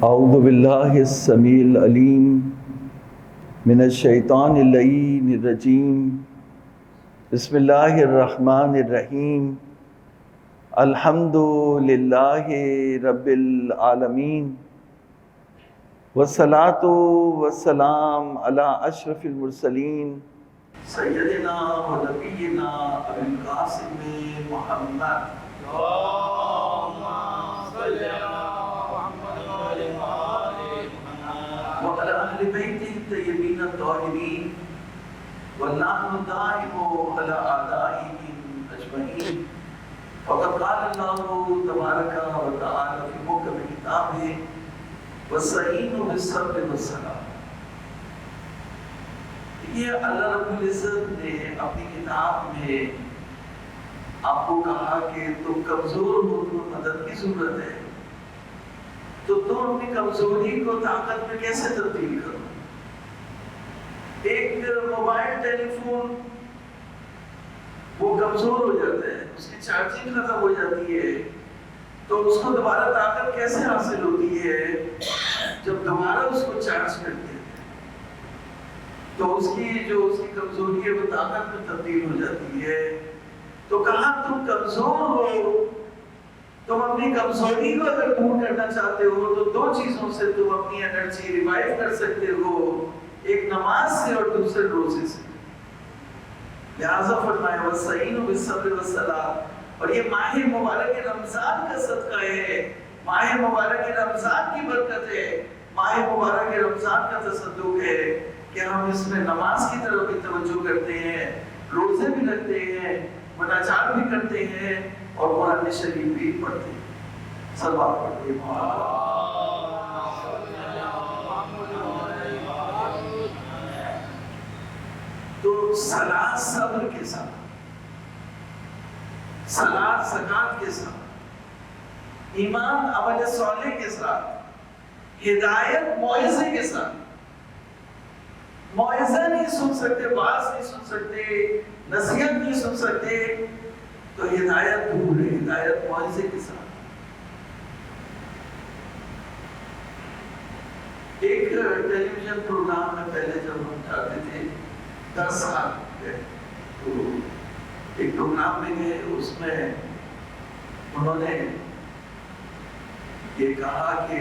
اعوذ باللہ السمیع العلیم من الشیطان اللعین الرجیم بسم اللہ الرحمن الرحیم الحمد للہ رب العالمین والصلاة والسلام علی اشرف المرسلین سیدنا و نبینا ابی القاسم محمد وعلى أهل بيته الطيبين الطاهرين واللعن الدائم على أعدائهم أجمعين فقد قال الله تبارك وتعالى في محكم كتابه واستعينوا بالصبر والصلاة. یہ اللہ رب العزت نے اپنی کتاب میں آپ کو کہا کہ تم کمزور ہو، تمہیں مدد کی ضرورت ہے، تو تم اپنی کمزوری کو طاقت میں کیسے تبدیل کرو؟ ایک موبائل ٹیلی فون وہ کمزور ہو جاتا ہے، اس کی چارجنگ ختم ہو جاتی ہے، تو اس کو دوبارہ طاقت کیسے حاصل ہوتی ہے؟ جب دوبارہ اس کو چارج کرتے ہیں تو اس کی کمزوری ہے وہ طاقت میں تبدیل ہو جاتی ہے. تو کہاں تم کمزور ہو، تم اپنی کمزوری کو اگر دور کرنا چاہتے ہو تو دو چیزوں سے تم اپنی انرجی ریوائیو کر سکتے ہو، ایک نماز سے اور دوسرے روزے سے. لہٰذا فرمایا وَاسْتَعِینُوا بِالصَّبْرِ وَالصَّلَاةِ، اور یہ ماہ مبارک رمضان کا صدقہ ہے، ماہ مبارک رمضان کی برکت ہے، ماہ مبارک رمضان کا تصدق ہے کہ ہم اس میں نماز کی طرف بھی توجہ کرتے ہیں، روزے بھی رکھتے ہیں، مناجات بھی کرتے ہیں اور قرآن شریف بھی پڑھتے ہیں. صلوات پڑھتے ہیں. تو صلاۃ صبر کے ساتھ، صلاۃ زکات کے ساتھ، ایمان عمل صالح کے ساتھ، ہدایت موعظے کے ساتھ. موعظہ نہیں سن سکتے، واعظ نہیں سن سکتے، نصیحت نہیں سن سکتے تو ہدایت دور ہے. ہدایت موعظے کے ساتھ. ایک ٹیلی ویژن پروگرام میں پہلے جب ہم جاتے تھے 10 سال پہلے، تو ایک پروگرام میں گئے، اس میں انہوں نے یہ کہا کہ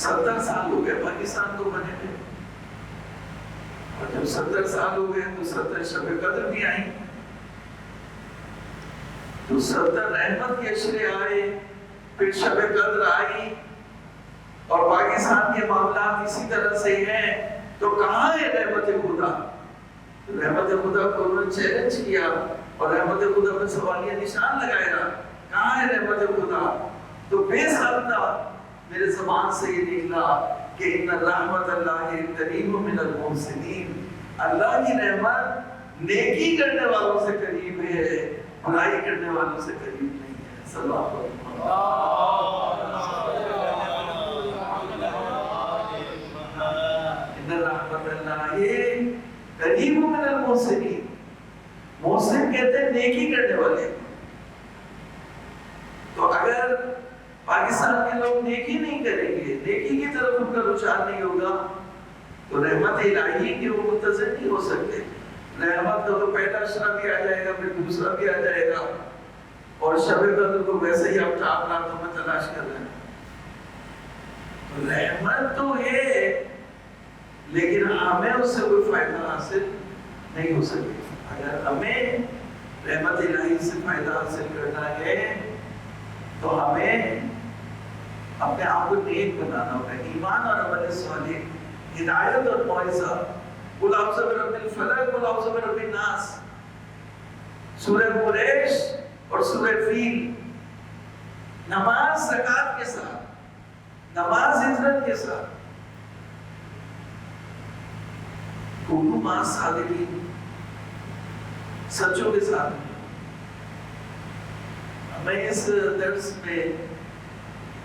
70 سال ہو گئے پاکستان کو بنے ہوئے، اور جب 70 سال ہو گئے تو 70 شب قدر بھی آئیں، تو 70 رحمت کے اشرے آئے، پھر شب قدر آئی، اور پاکستان کے معاملات اسی طرح سے ہیں. تو کہاں ہے رحمت خدا؟ رحمت خدا کو انہوں نے چیلنج کیا اور رحمت خدا میں سوالیہ نشان لگایا. کہاں ہے رحمت خدا؟ تو بے ضابطہ میرے زبان سے یہ نکلا کہ ان رحمت اللہ قریب من المحسنین، اللہ کی رحمت نیکی کرنے والوں سے قریب ہے، برائی کرنے والوں سے قریب نہیں ہے. صلی اللہ علیہ وسلم. ان رحمت اللہ قریب من المحسنین، محسن کہتے ہیں نیکی کرنے والے. تو اگر پاکستان کے لوگ نیکی نہیں کریں گے، نیکی کی طرف ان کا رجحان نہیں ہوگا، تو رحمت الہی کے وہ منتظر نہیں ہو سکتے. رحمت کا تو پہلا اشرا بھی آ جائے گا، پھر دوسرا بھی آ جائے گا، اور شب قدر کو ویسے ہی آپ چار راتوں میں تلاش کر رہے ہیں. تو رحمت تو ہے لیکن ہمیں اس سے کوئی فائدہ حاصل نہیں ہو سکے. اگر ہمیں رحمت الہی سے فائدہ حاصل کرنا ہے تو ہمیں اپنے آپ کو نیک بنانا ہوگا. ایمان اور عمل صالح، ہدایت اور موعظہ. قل اعوذ برب الفلق، قل اعوذ برب الناس، سورہ قریش اور سورہ فیل. نماز زکات کے ساتھ، نماز ہجرت کے ساتھ. کونوا مع الصادقین، سچوں کے ساتھ. میں اس درس میں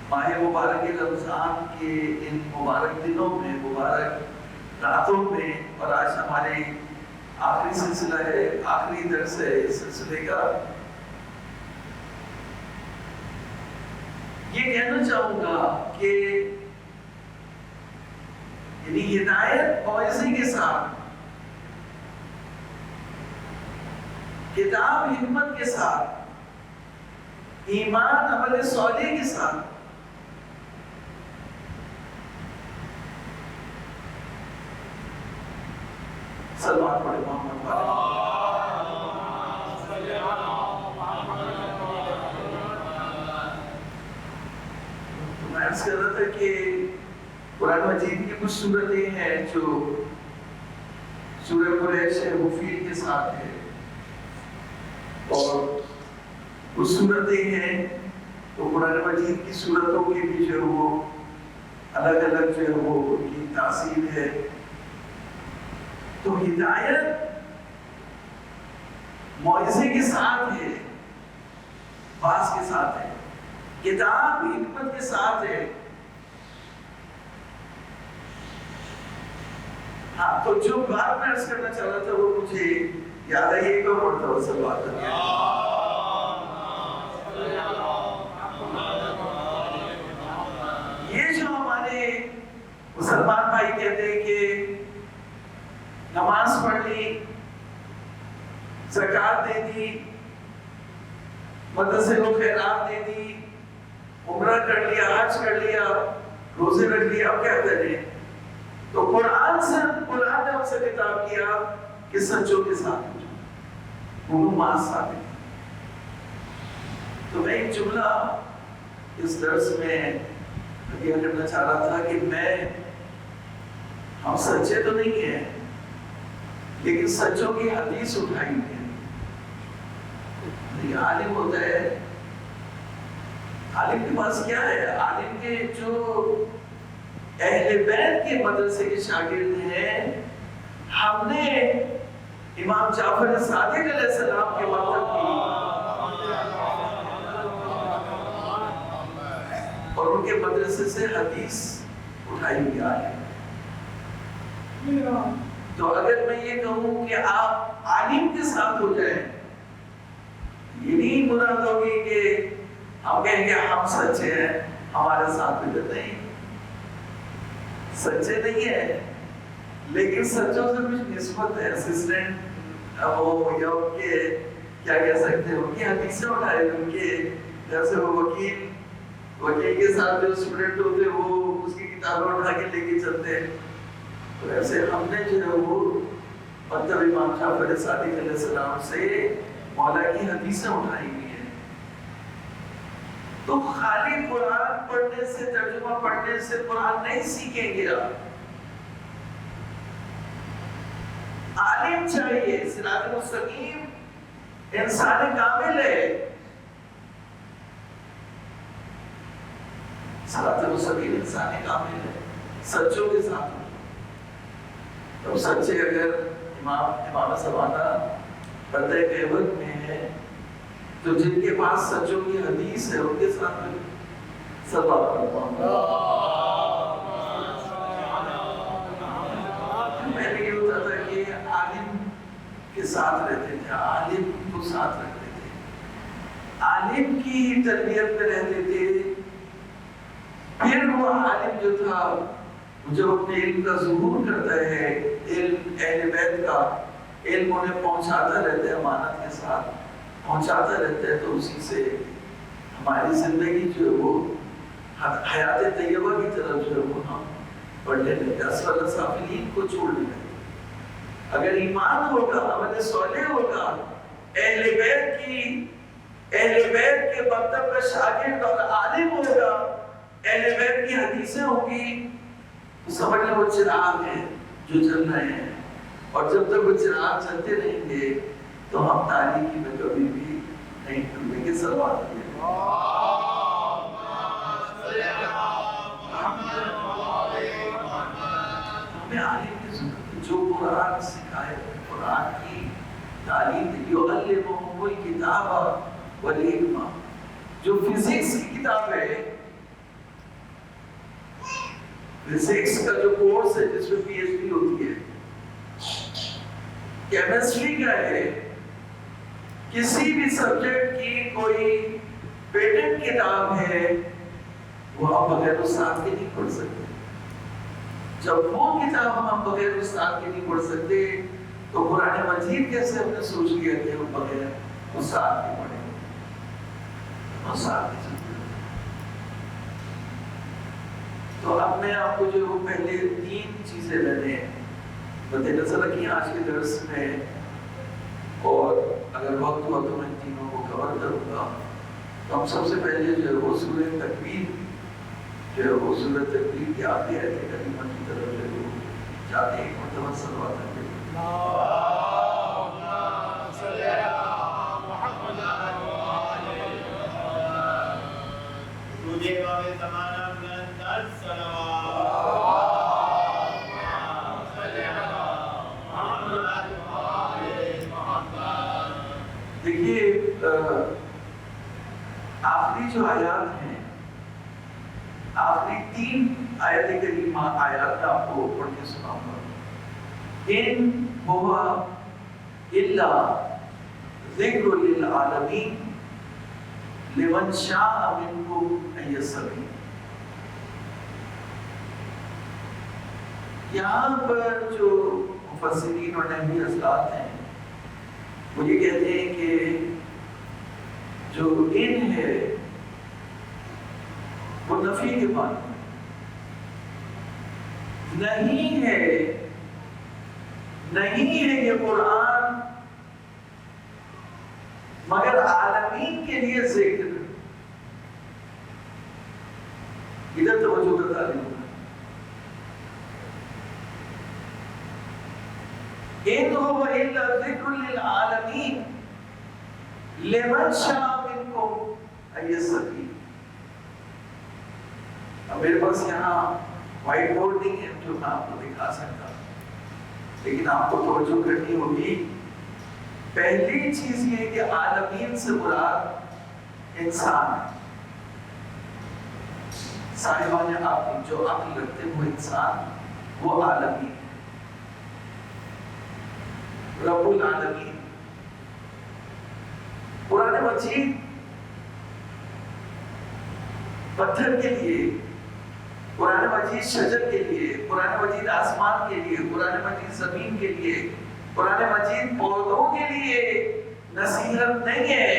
ماہ مبارک رمضان کے ان مبارک دنوں میں، مبارک راتوں میں، اور آج ہمارے آخری سلسلہ ہے، آخری درس ہے اس سلسلے کا، یہ کہنا چاہوں گا کہ کہ یعنی ہدایت موعظے کے ساتھ، کتاب حکمت کے ساتھ، ایمان عمل صالح کے ساتھ، سلوات پڑھے محمد والے۔ میں عرض کر رہا تھا کہ قرآن مجید کی کچھ صورتیں ہیں جو سورہ قریش ہے وہ فیل کے ساتھ ہے، اور کچھ صورتیں ہیں تو قرآن مجید کی صورتوں کی بھی جو وہ الگ الگ جو ہے وہ ان کی تاثیر ہے۔ تو ہدایت موعظے کے ساتھ ہے، باز کے ساتھ ہے، کتاب حکمت کے ساتھ ہے۔ ہاں تو جو بات میں عرض کرنا چاہ رہا تھا وہ مجھے یاد آئی، ایک اور مرتبہ سلوات کریں۔ یہ جو ہمارے مسلمان بھائی کہتے ہیں کہ نماز پڑھ لی، زکات دے دی، مدرسے کو خیرات دے دی، عمرہ کر لیا، حج کر لیا، روزے رکھ لیا، اب کیا کریں؟ تو قرآن نے ہم سے خطاب کیا کہ سچوں کے ساتھ معلومات ثابت۔ تو میں ایک جملہ اس درس میں یہ کرنا چاہ رہا تھا کہ ہم سچے تو نہیں ہیں لیکن سچوں کی حدیث اٹھائی ہے۔ عالم ہوتا ہے، عالم کے پاس کیا ہے؟ عالم کے جو اہل بیت کے مدرسے کے شاگرد ہیں، ہم نے امام جعفر صادق علیہ السلام کے مطلب کی اور ان کے مدرسے سے حدیث اٹھائی ہوئی ہے۔ تو اگر میں یہ کہوں کہ آپ عالم کے ساتھ ہو جائیں، یہ نہیں مراد ہوگی کہ ہم کہیں گے ہم سچے ہیں ہمارے ساتھ بھی نہیں، سچے نہیں ہیں لیکن سچوں سے کچھ نسبت ہے۔ اسسٹنٹ وہ یا ان کے کیا کہہ سکتے ہیں، ان کی حدیثیں اٹھائے، ان کے جیسے وہ وکیل کے ساتھ جو اسٹوڈنٹ ہوتے ہیں وہ اس کی کتابیں اٹھا کے لے کے چلتے ہیں، تو ایسے ہم نے جو ہے وہ مطلب امام جعفر صادق علیہ السلام سے مولا کی حدیثیں اٹھائی ہوئی ہیں۔ تو خالی قرآن پڑھنے سے، ترجمہ پڑھنے سے قرآن نہیں سیکھیں گے آپ، عالم چاہیے۔ صراط مستقیم انسان کامل ہے، صراط مستقیم انسان کامل ہے، سچوں کے ساتھ۔ تو سچے اگر امام زمانہ پردہ غیبت میں ہے تو جن کے پاس سچوں کی حدیث ہے ان کے ساتھ سلوات میں نے یہ ہوتا تھا کہ عالم کے ساتھ رہتے تھے، عالم کو ساتھ رکھتے تھے، عالم کی تربیت میں رہتے تھے۔ پھر وہ عالم جو تھا جب اپنے علم کا ظہور کرتا ہے، علم اہل بیت کا علم انہیں پہنچاتا رہتا ہے، امانت کے ساتھ پہنچاتا رہتا ہے، تو اسی سے ہماری زندگی جو ہے وہ حیات طیبہ کی طرف جو ہے وہ ہم بڑھنے لگتے، اسفل سافلین کو چھوڑنے لگتے۔ اگر ایمان ہوگا، عمل صالح ہوگا، اہل بیت کے مکتب کا شاگرد اور عالم ہوگا، اہل بیت کی حدیثیں ہوں گی، تو سمجھ لیں وہ چراغ ہیں جو جل رہے ہیں، اور جب تک وہ چراغ چلتے رہیں گے تو ہم تاریکی میں کبھی بھی نہیں ڈوبیں گے۔ سلوات ہمیں عالم کی ضرورت ہے جو قرآن سکھائے، قرآن کی تعلیم دے۔ یعلمہم الکتاب والحکمہ، جو فزکس کی کتاب ہے، فزکس کا جو کورس ہے جس میں پی ایچ ڈی ہوتی ہے، کیمسٹری کا ہے، کسی بھی سبجیکٹ کی کوئی پیٹنٹ کتاب ہے، وہ ہم بغیر استاد کے نہیں پڑھ سکتے۔ جب وہ کتاب ہم بغیر استاد کے نہیں پڑھ سکتے تو قرآن مجید کیسے ہم نے سوچ لیا کہ ہم بغیر استاد کے پڑھیں؟ استاد کی ضرورت۔ تو اب میں آپ کو جو پہلے 3 چیزیں میں نے مد نظر رکھی آج کے درس میں، اور اگر وقت ہوا تو میں ان تینوں کو کور کروں گا۔ تو ہم سب سے پہلے جو ہے وہ سورہ تکویر جو ہے وہ سورہ تکویر کی آخری آیت کریمہ کی طرف جو ہے وہ جاتے ہیں۔ مرتبہ صلوات علیہ دیکھیے آخری جو آیات ہیں، آخری 3 آیت کریمہ آیات میں آپ کو پڑھ کے سناؤں گا۔ ان ہوا الا ذکر للعالمین لمن شاء منکم ان یستقیم۔ یہاں پر جو مفسرین اور نحوی حضرات ہیں وہ یہ کہتے ہیں کہ جو ان ہے وہ نفی کے معنی نہیں ہے، نہیں ہے یہ قرآن مگر عالمین کے لیے ذکر۔ ادھر توجہ کا تعلیم ہے۔ ان هو الا ذکر للعالمین لمن شاء منکم ان یستقیم۔ اب میرے پاس یہاں وائٹ بورڈ نہیں ہے جو میں آپ کو دکھا سکتا، لیکن آپ کو توجہ کرنی ہوگی۔ پہلی چیز یہ کہ عالمین سے مراد انسان ہے، صاحبان عقل، جو عقل رکھتے وہ انسان، وہ عالمین ہے، رب العالمین۔ قرآن مجید پتھر کے لیے، قرآن مجید شجر کے لیے، قرآن مجید آسمان کے لیے، قرآن مجید زمین کے لیے، قرآن مجید پودوں کے لیے نصیحت نہیں ہے،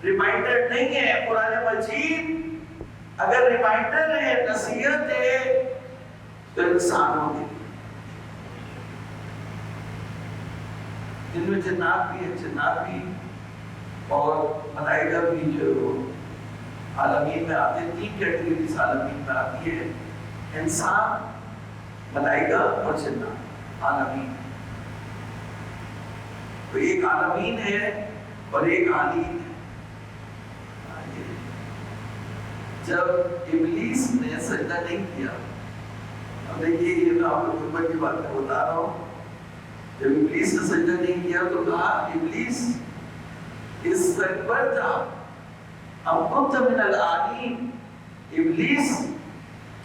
ریمائنڈر نہیں ہے۔ قرآن مجید اگر ریمائنڈر ہے، نصیحت ہے، تو انسانوں کے لیے، جن میں جنات بھی ہیں، جنات بھی اور ملائکہ بھی جو عالمین میں آتے ہیں۔ 3 کیٹیگریز عالمین میں آتی ہے، انسان، ملائکہ اور جنات، عالمین۔ تو ایک عالمین ہے اور ایک عالین ہے۔ جب ابلیس نے سجدہ نہیں کیا، اب دیکھیے یہ میں آپ کو خطبہ کی بات میں بتا رہا ہوں، جب ابلیس نے سجدہ نہیں کیا تو کہا ابلیس استکبرت ام کنت من العالین۔ ابلیس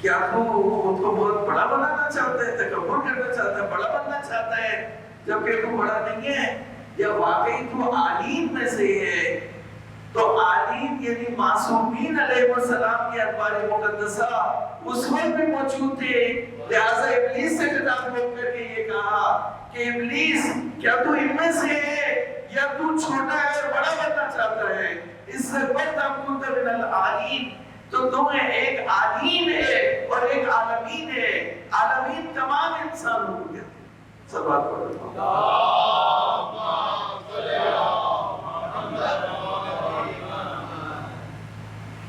کیا تو خود کو بہت بڑا بنانا چاہتا ہے، تکبر کرنا چاہتا ہے، بڑا بننا چاہتا ہے، جبکہ تو بڑا نہیں ہے، یا واقعی تو عالین میں سے ہے؟ تو عالین یعنی معصومین علیہ السلام کی انوار مقدسہ اس وقت بھی موجود تھے، لہذا ابلیس سے خطاب ہو کر کے یہ کہا کہ ابلیس کیا تو ان میں سے ہے یا تو چھوٹا ہے اور بڑا بننا چاہتا ہے؟ اس سے بڑھ ہم کنت من العالین۔ تو تمہیں ایک عالین ہے اور ایک عالمین ہے۔ عالمین تمام انسانوں کو کہتے ہیں۔ سب بات پڑھ رہا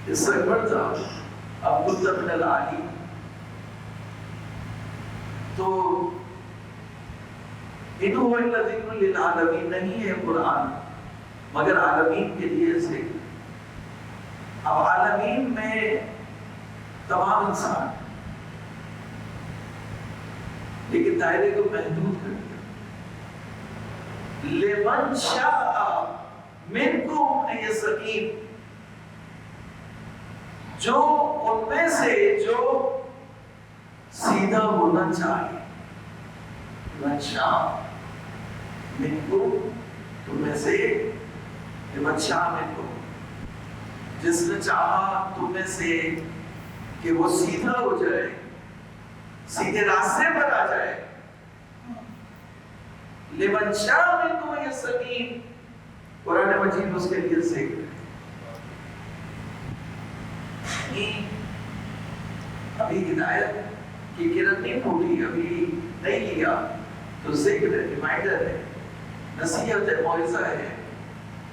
اس سے بڑھ تھا اب کنت من العالین۔ تو انہو الا ذکر للعالمین نہیں ہے قرآن مگر عالمین کے لیے ذکر۔ اب عالمین میں تمام انسان، لیکن دائرے کو محدود کر دیا۔ لمن شاء منکم ان یستقیم، جو ان میں سے جو سیدھا ہونا چاہے۔ لمن شاء منکم، تم میں سے، لمن شاء منکم، جس نے چاہا تم میں سے کہ وہ سیدھا ہو جائے، سیدھے راستے پر آ جائے. لمن شاء منکم ان یستقیم، قرآن مجید اس کے لیے ذکر ہے. ابھی ہدایت کی کرن نہیں پھوٹی، ابھی نہیں لیا تو ذکر ہے، ریمائنڈر ہے، نصیحت ہے، موعظہ ہے.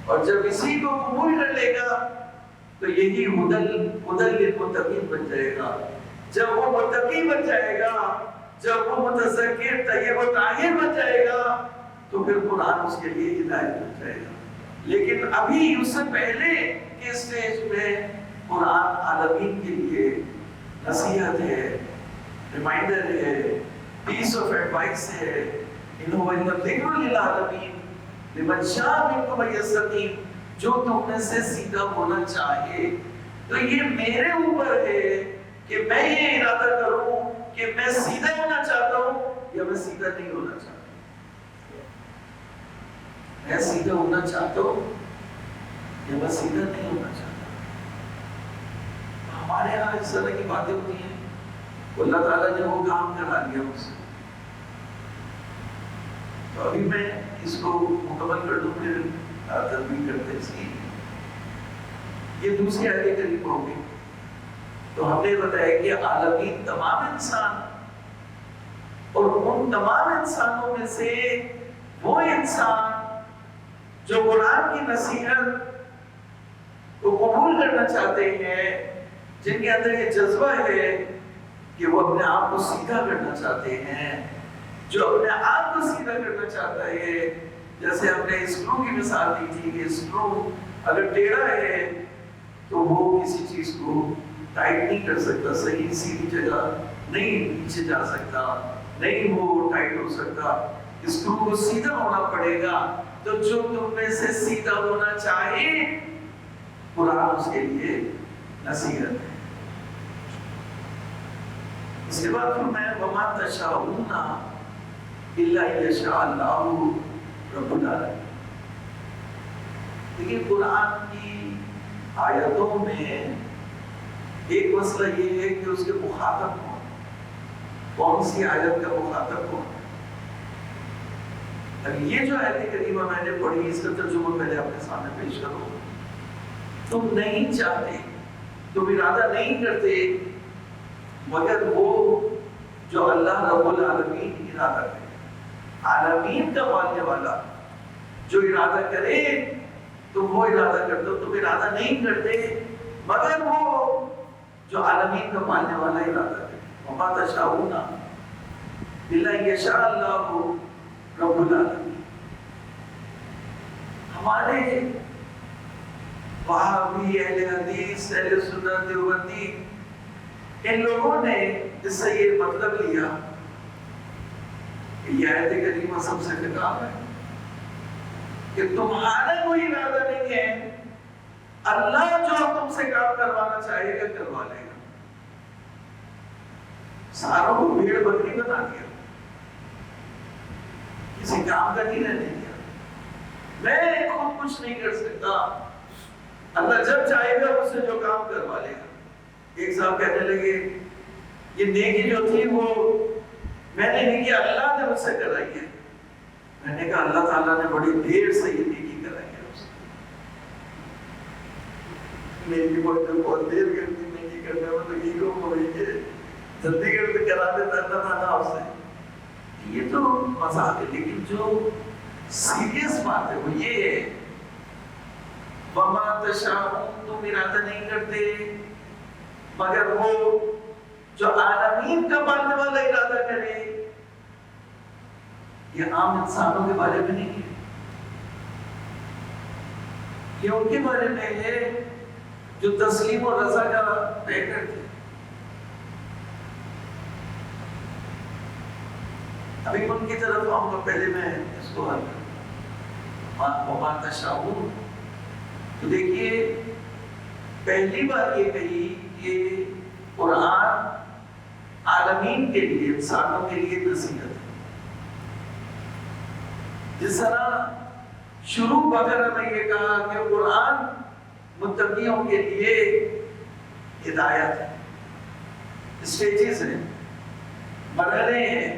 اور جب اسی کو قبول کر لے گا تو یہی ہدل للمتقین بن جائے گا. جب وہ متقی بن جائے گا، جب وہ متذکر طیب و طاہر بن جائے گا تو پھر قرآن اس کے لیے ہدایت بن جائے گا. لیکن ابھی اس سے پہلے کے سٹیج میں قرآن عالمین کے لیے نصیحت ہے، ریمائنڈر ہے، پیس آف ایڈوائس ہے. انہو ذکر للعالمین لمن شاء منکم ان یستقیم، جو تم میں سے سیدھا ہونا چاہے. تو یہ میرے اوپر ہے کہ میں یہ ارادہ کروں کہ میں سیدھا ہونا چاہتا ہوں یا میں سیدھا نہیں ہونا چاہتا. میں سیدھا ہونا چاہتا ہوں یا میں سیدھا نہیں ہونا چاہتا. ہمارے یہاں اس طرح کی باتیں ہوتی ہیں. اللہ تعالیٰ نے وہ کام کرا دیا مجھ سے، تو ابھی میں اس کو مکمل کر دوں پھر تدبیر کرتے ہیں. یہ دوسری آیت قریب ہوگی. تو ہم نے بتایا کہ عالمین تمام انسان، اور ان تمام انسانوں میں سے وہ انسان جو قرآن کی نصیحت کو قبول کرنا چاہتے ہیں، جن کے اندر یہ جذبہ ہے کہ وہ اپنے آپ کو سیدھا کرنا چاہتے ہیں، جو اپنے آپ کو سیدھا کرنا چاہتا ہے. جیسے ہم نے اسکرو کی مثال دی تھی کہ اسکرو اگر ٹیڑھا ہے تو وہ کسی چیز کو ٹائٹ نہیں کر سکتا، صحیح سیدھی جگہ نہیں نیچے جا سکتا، نہیں وہ ٹائٹ ہو سکتا. اسکرو کو سیدھا ہونا پڑے گا. تو جو تم میں سے سیدھا ہونا چاہے، قرآن اس کے لیے نصیحت ہے. اس کے بعد فرمایا وَمَا تَشَاءُونَ إِلَّا أَن يَشَاءَ اللَّهُ رَبُّ العالمین. لیکن قرآن کی آیتوں میں ایک مسئلہ یہ ہے کہ اس کے مخاطب کون سی آیت کا مخاطب کون. اب یہ جو آیت کریمہ میں نے پڑھی، اس کا ترجمہ پہلے اپنے سامنے پیش کرو. تم نہیں چاہتے، تم ارادہ نہیں کرتے مگر وہ جو اللہ رب العالمین ارادہ کرے. عالمین کا ماننے والا جو ارادہ کرے تم وہ ارادہ کرتے ہو. تم ارادہ نہیں کرتے مگر وہ جو عالمین کا ماننے والا ارادہ کرے. وَمَا تَشَاءُونَ إِلَّا أَن يَشَاءَ اللَّهُ رب العالمین. ہمارے وہابی، اہل حدیث، اہل سنت، دیوبندی، ان لوگوں نے اس سے یہ مطلب لیا کہ یہ آیت کریمہ سب سے خطاب ہے کہ تمہارا کوئی ارادہ نہیں ہے، اللہ جو تم سے کام کروانا چاہے گا کروا لے گا. ساروں کو بھیڑ بکری بنا دیا، کسی کام کا نہیں رہنے دیا. میں خود کچھ نہیں کر سکتا، اللہ جب چاہے گا مجھ سے جو کام کروا لے گا. ایک صاحب کہنے لگے یہ نیکی جو تھی وہ میں نے نہیں کیا، اللہ نے مجھ سے کرائی ہے. میں نے کہا اللہ تعالیٰ نے بڑی دیر سے یہ نیکی کرائی ہے. نیکی بہت دیر کرتی، نیکی کرنے میں تو یہ کو ہوئی ہے، جلدی کرتے کرا دیتا اللہ تعالیٰ آپ سے. یہ تو مذاق ہے. لیکن جو سیریس بات ہے وہ یہ ہے وَمَا تَشَاءُونَ، تم ارادہ نہیں کرتے مگر وہ جو عالمین کا ماننے والا ارادہ کرے. یہ عام انسانوں کے بارے میں نہیں ہے، یہ ان کے بارے میں ہے جو تسلیم و رضا کا طے کرتے. ابھی ان کی طرف آؤں گا، پہلے میں اس کو حل کروں. وَمَا تَشَاءُونَ، تو دیکھیے پہلی بات یہ کہی کہ قرآن عالمین کے لیے، انسانوں کے لیے نصیحت ہے. جس طرح شروع بقرہ میں یہ کہا کہ قرآن متقیوں کے لیے ہدایت ہے. اسٹیجز ہیں، مرحلے ہیں.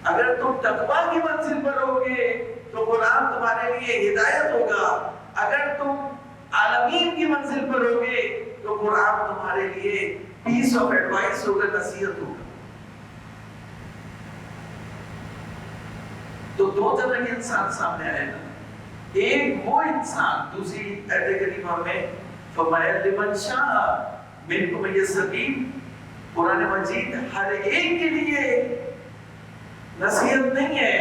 اگر تم تقویٰ کی منزل پر ہوگے تو قرآن تمہارے لیے ہدایت ہوگا. اگر تم عالمین کی منزل پر ہوگے تو قرآن تمہارے لیے پیس آف ایڈوائس ہوگا، نصیحت ہوگا. تو دو طرح کے انسان سامنے آئے گا. ایک وہ انسان، دوسری آیت کریمہ میں فرمایا لمن شاء منکم السبیل. قرآن مجید ہر ایک کے لیے نصیحت نہیں ہے،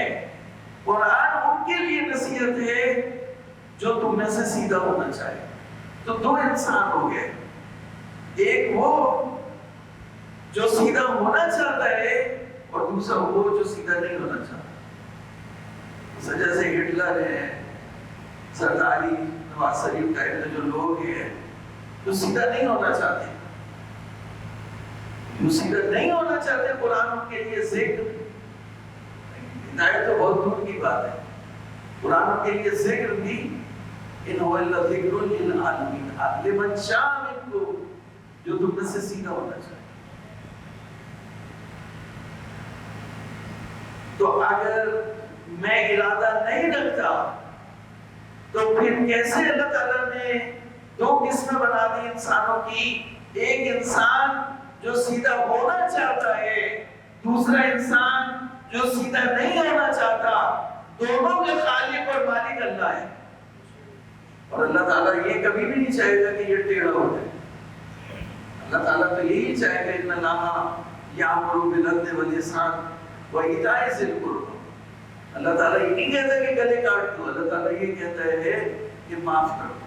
قرآن ان کے لیے نصیحت ہے جو تم میں سے سیدھا ہونا چاہے. تو دو انسان ہو گئے، ایک وہ جو سیدھا ہونا چاہتا ہے اور دوسرا وہ جو سیدھا نہیں ہونا چاہتا. جیسے ہٹلر ہے، سرداری نواز شریف ٹائپ کے جو لوگ ہیں جو سیدھا نہیں ہونا چاہتے، جو سیدھا نہیں ہونا چاہتے، قرآن ان کے لیے ذکر، ہدایت تو بہت دور کی بات ہے، قرآن ان کے لیے ذکر بھی ان هو الا ذکر للعالمین لمن شاء منکم، جو تم میں سے سیدھا ہونا چاہتے. تو اگر میں ارادہ نہیں رکھتا تو پھر کیسے اللہ تعالیٰ نے دو قسمیں بنا دی انسانوں کی؟ ایک انسان جو سیدھا ہونا چاہتا ہے، دوسرا انسان جو سیدھا نہیں ہونا چاہتا. دونوں کے خالق اور مالک اللہ ہے، اور اللہ تعالیٰ یہ کبھی بھی نہیں چاہے گا کہ یہ ٹیڑھا ہو جائے. اللہ تعالیٰ تو یہی چاہے گا ان اللہ یامر بالعدل والاحسان وایتاء ذی القربی. اللہ تعالیٰ یہ نہیں کہتا کہ گلے کاٹ دو، اللہ تعالیٰ یہ کہتا ہے کہ معاف کرو.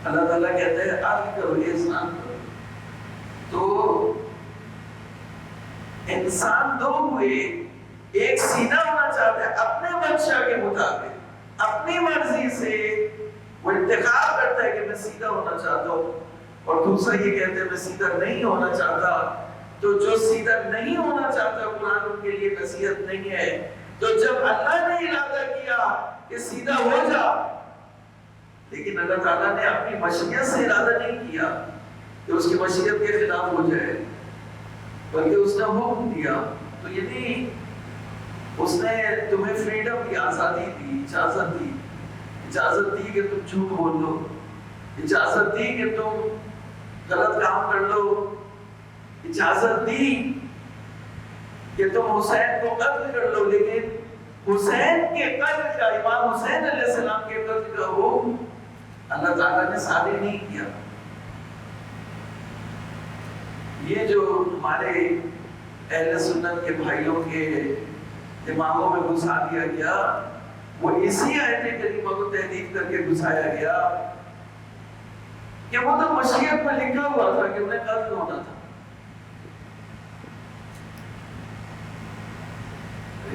اللہ تعالیٰ کہتا ہے عدل کرو، احسان کرو. تو انسان دو ہوئے، ایک سیدھا ہونا چاہتا ہے اپنے منشا کے مطابق، اپنی مرضی سے وہ انتخاب کرتا ہے کہ میں سیدھا ہونا چاہتا ہوں، اور دوسرا یہ کہتا ہے میں سیدھا نہیں ہونا چاہتا. تو جو سیدھا نہیں ہونا چاہتا قرآن ان کے لیے نصیحت نہیں ہے. تو جب اللہ نے ارادہ کیا کہ سیدھا ہو جا، لیکن اللہ تعالیٰ نے اپنی مشیت سے ارادہ نہیں کیا کہ اس کی مشیت کے خلاف ہو جائے، بلکہ اس نے حکم دیا. تو یعنی اس نے تمہیں فریڈم دی، آزادی دی، اجازت دی کہ تم جھوٹ بول لو، اجازت دی کہ تم غلط کام کر لو، اجازت دی کہ تم حسین کو قتل کر لو. لیکن حسین کے قتل کا، امام حسین علیہ السلام کے قتل کا حکم اللہ تعالیٰ نے صادر نہیں کیا. یہ جو ہمارے اہل سنت کے بھائیوں کے دماغوں میں گھسا دیا گیا، وہ اسی آیت کریمہ کو تحریف کر کے گھسایا گیا کہ وہ تو مشیت میں لکھا ہوا تھا کہ انہیں قتل ہونا تھا.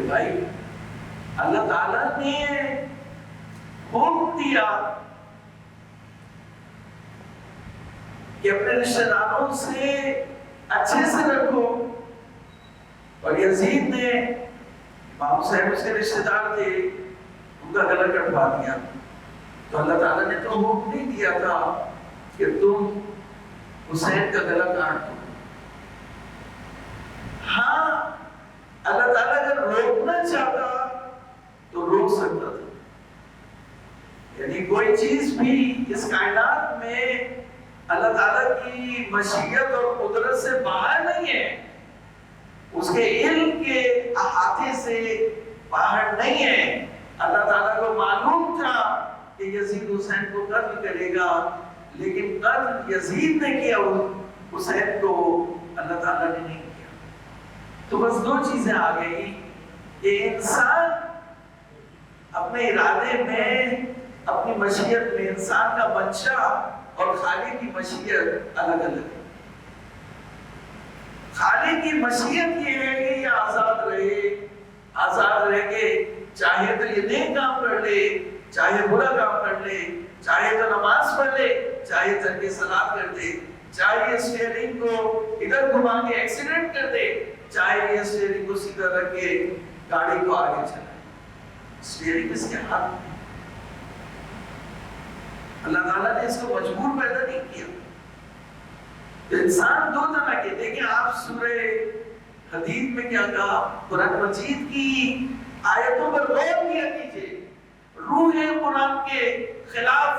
بھائی اللہ تعالیٰ نے حکم دیا کہ اپنے رشتہ داروں سے اچھے سے رکھو، اور یزید نے، امام حسین اس کے رشتہ دار تھے، ان کا گلا کٹوا دیا. تو اللہ تعالیٰ نے تو حکم نہیں دیا تھا کہ تم حسین کا گلا کاٹ دو. ہاں اللہ تعالیٰ اگر روکنا چاہتا تو روک سکتا تھا. یعنی کوئی چیز بھی اس کائنات میں اللہ تعالیٰ کی مشیت اور قدرت سے باہر نہیں ہے، اس کے علم کے احاطے سے باہر نہیں ہے. اللہ تعالیٰ کو معلوم تھا کہ یزید حسین کو قتل کرے گا، لیکن قتل یزید نے کیا، حسین کو اللہ تعالیٰ نے نہیں کیا. تو بس دو چیزیں آ گئی کہ انسان اپنے ارادے میں، اپنی مشیت میں، انسان کا منشا اور خالق کی مشیت الگ الگ ہے. خالق کی مشیت یہ ہے کہ یہ آزاد رہے کہ چاہے تو یہ نیک کام کر لے، چاہے برا کام کر لے، چاہے تو نماز پڑھ لے، چاہے ترک صلاۃ کر دے، چاہے اسٹیئرنگ کو ادھر گھما کے ایکسیڈنٹ کر دے، چاہے یہ اسٹیئرنگ کو سیدھا رکھ کے گاڑی کو آگے چلائے. اسٹیئرنگ اس کے ہاتھ میں. اللہ تعالیٰ نے اس کو مجبور پیدا نہیں کیا. تو انسان دو طرح کے، دیکھیں آپ سورہ حدید میں کیا کہا، قرآن مجید کی آیتوں پر غور کیا کیجئے، روح قرآن کے خلاف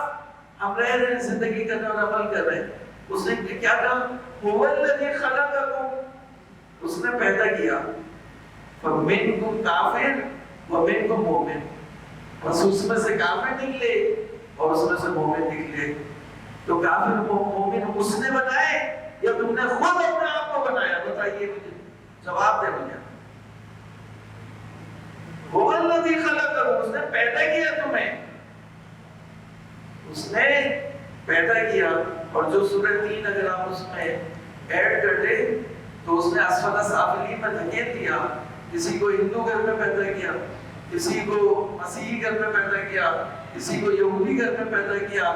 ہم رہ رہے ہیں، زندگی کرنے اور عمل کر رہے ہیں۔ اس نے کیا کہا، هو الذی خلقکم، اس نے پیدا کیا، فمنکم کافر ومنکم مومن، بس اس میں سے کافر نکلے اور اس میں سے مومن نکلے۔ تو کافر مومن اس نے بنائے یا تم نے خود اپنے آپ کو بنایا؟ بتائیے مجھے، جواب دے مجھے۔ هو الذی خلقکم، اس نے پیدا کیا تمہیں، اس نے پیدا کیا۔ اور جو سورہ 3 اگر آپ اس میں ایڈ کر دیں تو اس نے اسفل سافلین میں دھکیل دیا، کسی کو ہندو گھر میں پیدا کیا، کسی کو مسیحی گھر میں پیدا کیا، کسی کو یہودی گھر میں پیدا کیا،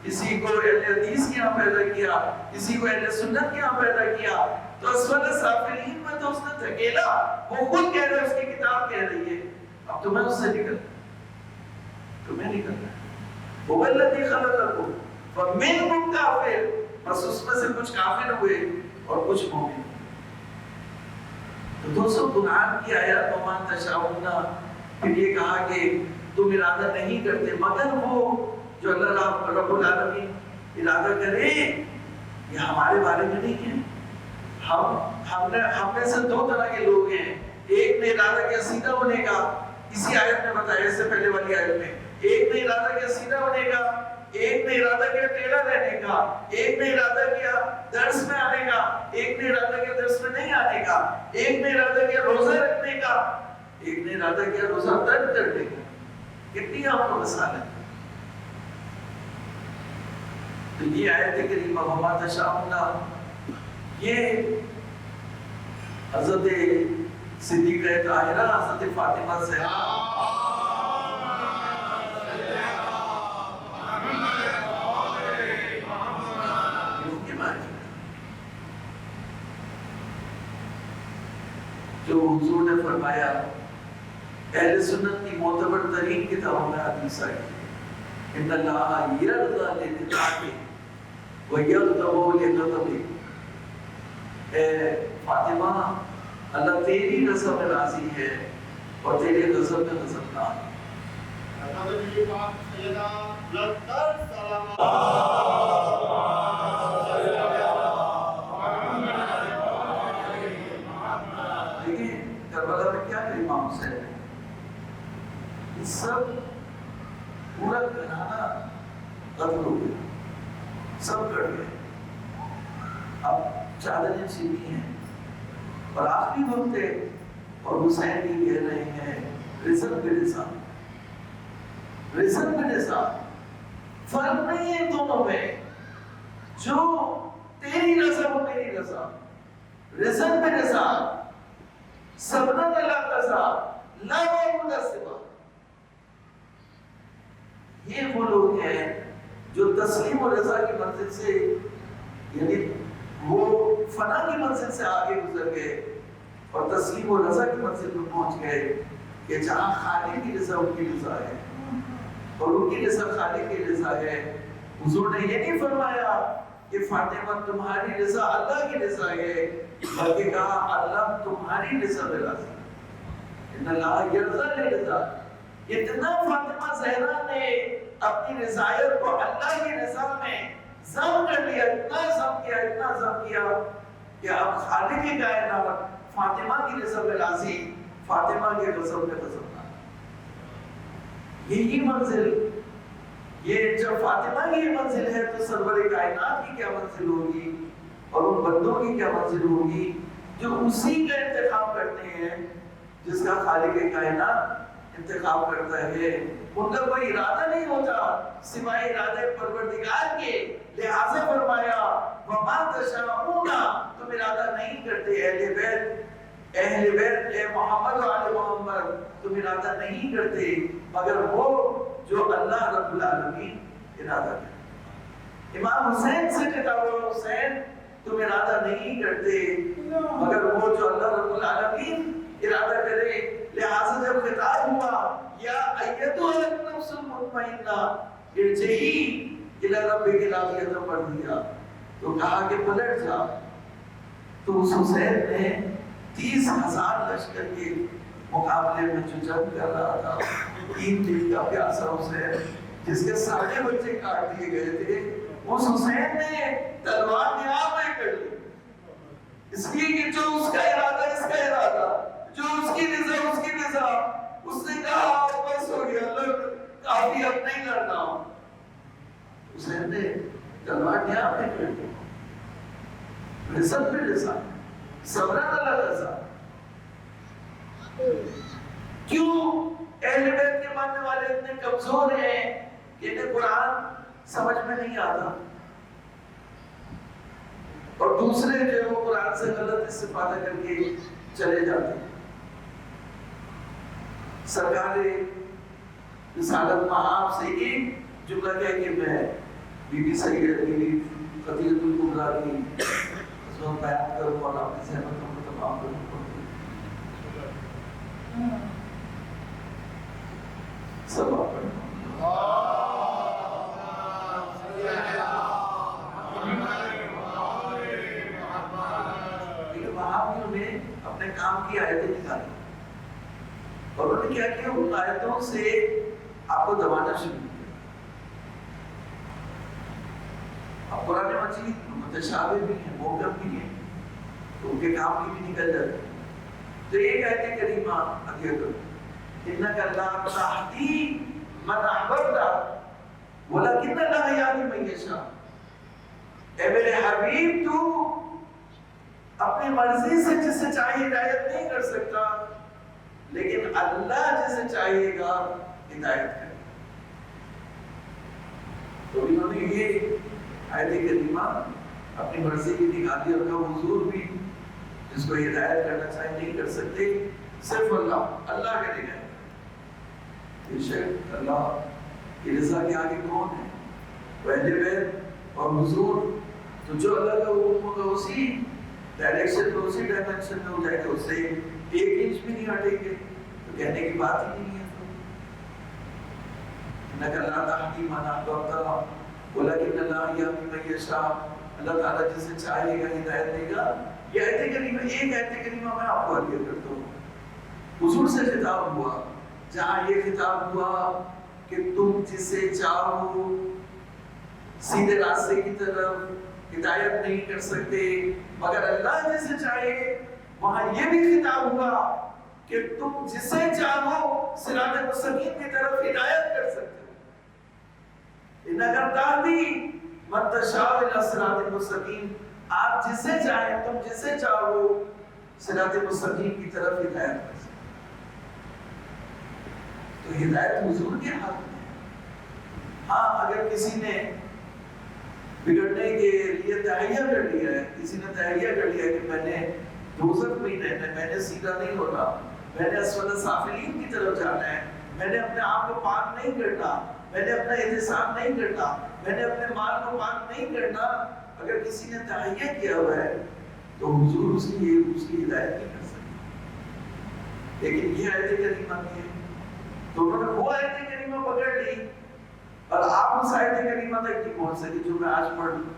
کسی کو اہل حدیث کے یہاں پیدا کیا، کسی کو اہل سنت کے یہاں پیدا کیا۔ تو اسفل سافلین میں تو اس نے دھکیلا، وہ خود کہہ رہے، اس کی کتاب کہہ رہی ہے، اب تمہیں اس سے نکلنا، تمہیں نکلنا ہے۔ هو الذی خلقکم فمنکم کافر، بس اس میں سے کچھ کافر ہوئے اور کچھ مومن۔ تو دوستو قرآن کی آیات وما تشاءون، پھر یہ کہا کہ تم ارادہ نہیں کرتے مگر وہ جو اللہ رب العالمین ارادہ کرے، یہ ہمارے بارے میں نہیں ہے۔ ہم میں سے دو طرح کے لوگ ہیں، ایک نے ارادہ کیا سیدھا ہونے کا، اسی آیت میں بتایا، اس سے پہلے والی آیت میں، ایک نے ارادہ کیا سیدھا ہونے کا، ایک نے ارادہ کیا ٹیڑھا رہنے کا، ایک نے ارادہ کیا درس میں آنے کا، ایک نے ارادہ کیا درس میں نہیں آنے کا، ایک نے ارادہ کیا روزہ رکھنے کا، ایک نے ارادہ کیا روزہ ترک کرنے کا۔ کتنی آپ کو مثال ہے۔ تو یہ آیت کریمہ وما تشاءون، یہ حضرت صدیقہ طاہرہ حضرت فاطمہ زہرا جو حضور نے فرمایا، اہل سنت کی معتبر ترین کتابوں میں حدیث آئی، ان اللہ یرضی للعباد ویغضب للغضب، اے فاطمہ اللہ تیری رضا میں راضی ہے اور تیرے غضب میں غضبناک ہے۔ کربلا میں کیا کہ امام حسین ہے، یہ سب پورا گھرانہ قتل ہو گیا، سب کٹ گئے، اب چادریں چھینی ہیں اور آخری وقت ہے، اور حسین بھی کہہ رہے ہیں رزق پہ رضا، رزق پہ رضا، فرق نہیں ہے دونوں میں، جو تیری رضا وہ میری رضا، رزق پہ رضا، سبنا لا قضا لا معبود سوا۔ یہ وہ لوگ ہیں جو تسلیم و رضا کی منزل سے، یعنی وہ فنا کی منزل سے آگے گزر گئے اور تسلیم و رضا کی منزل پر پہنچ گئے کہ جہاں خالق کی رضا ان کی رضا ہے اور ان کی رضا خالق کی رضا ہے۔ حضور نے یہ نہیں فرمایا کہ فاطمہ تمہاری رضا اللہ کی رضا ہے، بلکہ کہا اللہ تمہاری رضا میں راضی ہے، ان اللہ یرضی للرضا۔ اتنا فاطمہ زہرا نے اپنی رضایت کو اللہ کی رضا میں ضم کر لیا، اتنا ضم کیا، اتنا ضم کیا کہ اب خالق کائنات فاطمہ کی رضا میں راضی، فاطمہ کے غضب میں غضبناک۔ یہی منزل، یہ جب فاطمہ کی منزل ہے تو سرور کائنات کی کیا منزل ہوگی اور ان بندوں کی کیا منزل ہوگی جو اسی کا انتخاب کرتے ہیں جس کا خالق کائنات انتخاب کرتا ہے۔ ان کا کوئی ارادہ نہیں ہوتا سوائے ارادے پروردگار کے، لہذا فرمایا وما تشاءون، تم ارادہ نہیں کرتے اہل بیت، اہل بیت اے محمد و آل محمد، تم ارادہ نہیں کرتے مگر وہ جو اللہ رب العالمین ارادہ کرتے۔ امام حسین سے کہتا ہوا حسین تم ارادہ نہیں کرتے مگر وہ جو اللہ رب العالمین ارادہ کرے، لہذا جب خطاب ہوا یا ایتھا النفس المطمئنہ ارجعی الی ربک راضیۃ پڑھ دیا، تو کہا کہ پلٹ جا. تو اس حسین نے 30,000 لشکر کے مقابلے میں جو جنگ کر رہا تھا، 3 دن کا پیاسا حسین جس کے سارے بچے کاٹ دیے گئے تھے، اس حسین نے تلوار نیام میں کر لی، اس لیے کہ جو اس کا ارادہ اس کا ارادہ، جو اس کی رضا اس کی رضا. اس نے کہا بس ہو گیا، اللہ کافی، اب نہیں لڑنا. حسین نے تلوار نیام میں کر لی. رزق میں رزق، صبر اللہ رضا. کیوں اہل بیت کے ماننے والے اتنے کمزور ہیں کہ انہیں قرآن سمجھ میں نہیں آتا، اور دوسرے جو ہے وہ قرآن سے غلط استفادہ کر کے چلے جاتے ہیں. سرکار رسالت مآب سے ایک جملہ کہہ کہ میں بی بی سید کی خطیبۃ الکبریٰ کی خدمت بیان کروں اور اپنی زحمت کو تمام کروں. سب آپ وہابیوں نے اپنے کام کی آیتیں نکالی اور انہوں نے کیا کیا، ان آیتوں سے آپ کو دبانا شروع کیا. اب قرآن مجید متشابہ بھی ہیں، محکم بھی ہیں، تو ان کے کام کی بھی نکل جاتے ہیں. تو ایک آیت کریمہ اگے کرو، اِنَّكَ لَا تَهْدِي مَنْ أَحْبَبْتَ وَلَكِنَّ اللَّهَ يَهْدِي مَن يَشَاءُ. اے میرے حبیب، تو اپنی مرضی سے جسے چاہے ہدایت نہیں کر سکتا، لیکن اللہ جسے چاہیے گا ہدایت کرے. تو انہوں نے یہ آیت کریمہ اپنی مرضی کی نکالی اور کہا حضور بھی جس کو ہدایت کرنا چاہے نہیں کر سکتے، صرف اللہ کرے گا. بے شک اللہ کی رضا کے آگے کون ہے؟ وہ اہل بیت اور حضور. تو جو اللہ کا حکم ہوگا اسی ڈائریکشن میں، اسی ڈائمنشن میں ہو جائے گا، اس سے 1 انچ بھی نہیں ہٹیں گے. تو کہنے کی بات ہی نہیں ہے. اِنَّكَ لَا تَهْدِي مَنْ أَحْبَبْتَ وَلَكِنَّ اللَّهَ يَهْدِي مَن يَشَاءُ. اللہ تعالیٰ جسے چاہے گا ہدایت دے گا. یہ آیت کریمہ، ایک آیت کریمہ میں آپ کو عرض کرتا ہوں. حضور سے خطاب ہوا، جہاں یہ خطاب ہوا کہ تم جسے چاہو سیدھے راستے کی طرف ہدایت نہیں کر سکتے مگر اللہ جسے چاہے. وہاں یہ بھی خطاب ہوا کہ تم جسے چاہو صراط مستقیم کی طرف ہدایت کر سکتے ہو. اِنَّكَ تَهْدِي مَن تَشَاءُ إِلَىٰ صِرَاطٍ مُسْتَقِيمٍ. آپ جسے چاہیں، تم جسے چاہو صراط مستقیم کی طرف ہدایت کر سکتے. تو ہدایت حضور کے ہاتھ میں ہے. ہاں اگر کسی نے بگڑنے کے لیے تہیہ کر لیا ہے، کسی نے تہیہ کر لیا کہ میں نے دوزخ میں رہنا ہے، میں نے سیدھا نہیں ہونا، میں نے اسفل سافلین کی طرف جانا ہے، میں نے اپنے آپ کو پاک نہیں کرنا، میں نے اپنا احتساب نہیں کرنا، میں نے اپنے مال کو پاک نہیں کرنا، اگر کسی نے تہیہ کیا ہوا ہے تو حضور اس کی ہدایت نہیں کر سکتے. لیکن یہ آیت کریمہ کی ہے تو انہوں نے وہ آیت کریمہ پکڑ لی اور آپ اس آیت کریمہ تک نہیں پہنچ سکے جو میں آج پڑھ لوں.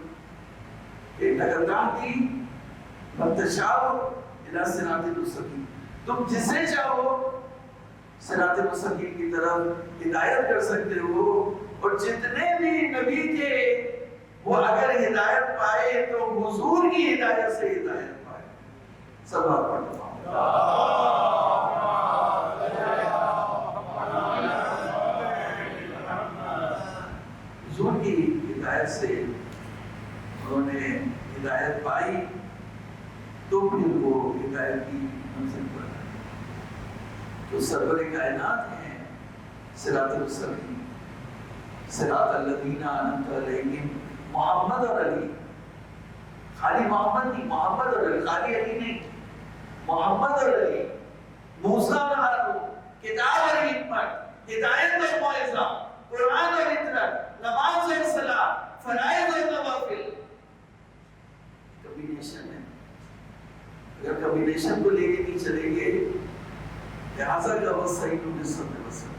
اِنَّكَ تَهْدِي مَن تَشَاءُ إِلَىٰ صِرَاطٍ مُسْتَقِيمٍ. تم جسے چاہو صراط مستقیم کی طرف ہدایت کر سکتے ہو. اور جتنے بھی نبی تھے وہ اگر ہدایت پائے تو حضور کی ہدایت سے ہدایت پائے. سب آپ پڑھو. حضور کی ہدایت سے انہوں نے ہدایت پائی تو پھر وہ ہدایت کی منزل پر آئے. تو سرور کائنات ہیں صراط مستقیم، صراط الذین انعمت علیہم. محمد اور علی، خالی محمد نہیں، محمد اور علی، خالی علی نہیں، محمد اور علی، موسیٰ اور ہارون، کتاب اور حکمت، ہدایت اور موعظہ، قرآن اور اطرت، نماز اور صلاۃ، فرائض اور نوافل. کمبینیشن ہے. اگر کمبینیشن کو لے کے نہیں چلیں گے لہٰذا کا وسائل نسب میں وسائل.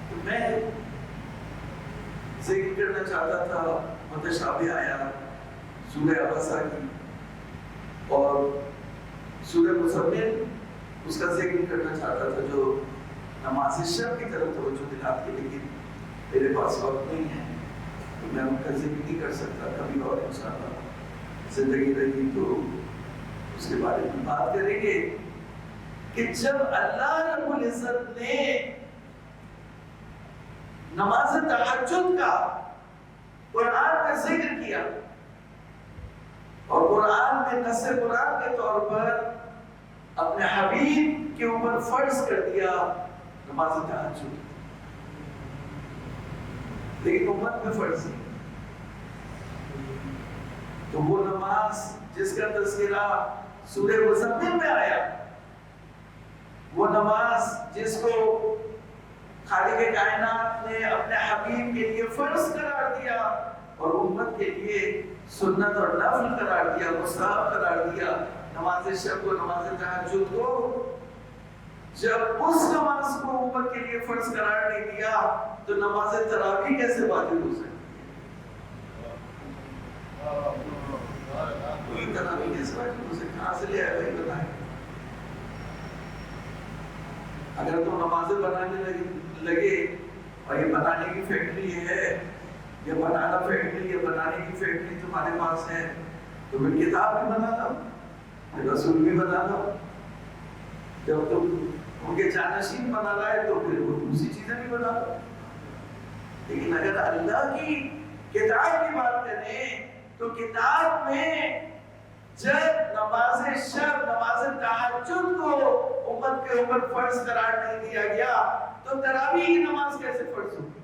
تو میں ذکر ذکر کرنا چاہتا تھا متشابہ آیا سورہ عبسہ کی، اور سورہ مزمل اس کا ذکر کرنا چاہتا تھا جو نماز شب کی طرف توجہ دلاتی ہے، لیکن میرے پاس وقت نہیں ہے تو میں ان کا ذکر نہیں کر سکتا، کبھی اور انشاءاللہ زندگی رہی تو اس کے بارے میں بات کریں گے کہ جب اللہ رب العزت نے نماز تہجد کا قرآن میں ذکر کیا اور قرآن میں نص قرآن کے طور پر اپنے حبیب کے اوپر فرض کر دیا نماز تہجد، لیکن امت میں فرض نہیں، تو وہ نماز جس کا تذکرہ سورہ مزمل میں آیا، وہ نماز جس کو خالق کائنات نے اپنے حبیب کے لیے فرض قرار دیا اور امت کے لیے سنت اور نفل قرار دیا، مستحب قرار دیا، نماز شب کو، نماز تہجد کو، جب اس نماز کو امت کے لیے فرض قرار نہیں دیا تو نماز تراویح کیسے واجب ہو سکتی ہے؟ کوئی تراویح کیسے واجب ہو سکتی ہے؟ کہاں سے لے آئے بھائی بتائیں؟ اگر تم نمازیں بنانے لگے اور یہ بنانے کی فیکٹری ہے، یہ بنانا فیکٹری، یہ بنانے کی فیکٹری تمہارے پاس ہے، تو پھر کتاب بھی بنا لو، پھر رسول بھی بنا لو، جب تم ان کے جانشین بنا لائے تو پھر وہ دوسری چیزیں بھی بنا لو۔ لیکن اگر اللہ کی کتاب کی بات کریں تو کتاب میں جب نماز شب، نماز تہجد کو امت کے اوپر فرض قرار نہیں دیا گیا تو تراویح کی نماز کیسے فرض ہوگی؟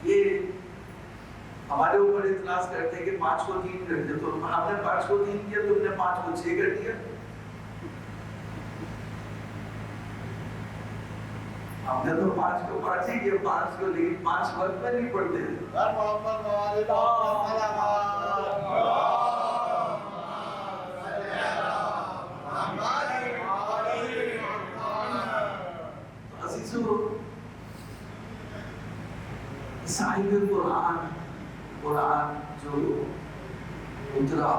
یہ ہمارے اوپر اعتراض کرتے ہیں کہ 5 کو 3 کر دیا، تو ہم نے 5 کو 3 کیا، تم نے 5 کو 6 کر دیا۔ ہم نے تو 5 کو 5 ہی کیا، 5 کو، لیکن 5 وقت میں نہیں پڑھتے ہیں۔ صاحب قرآن جو اترا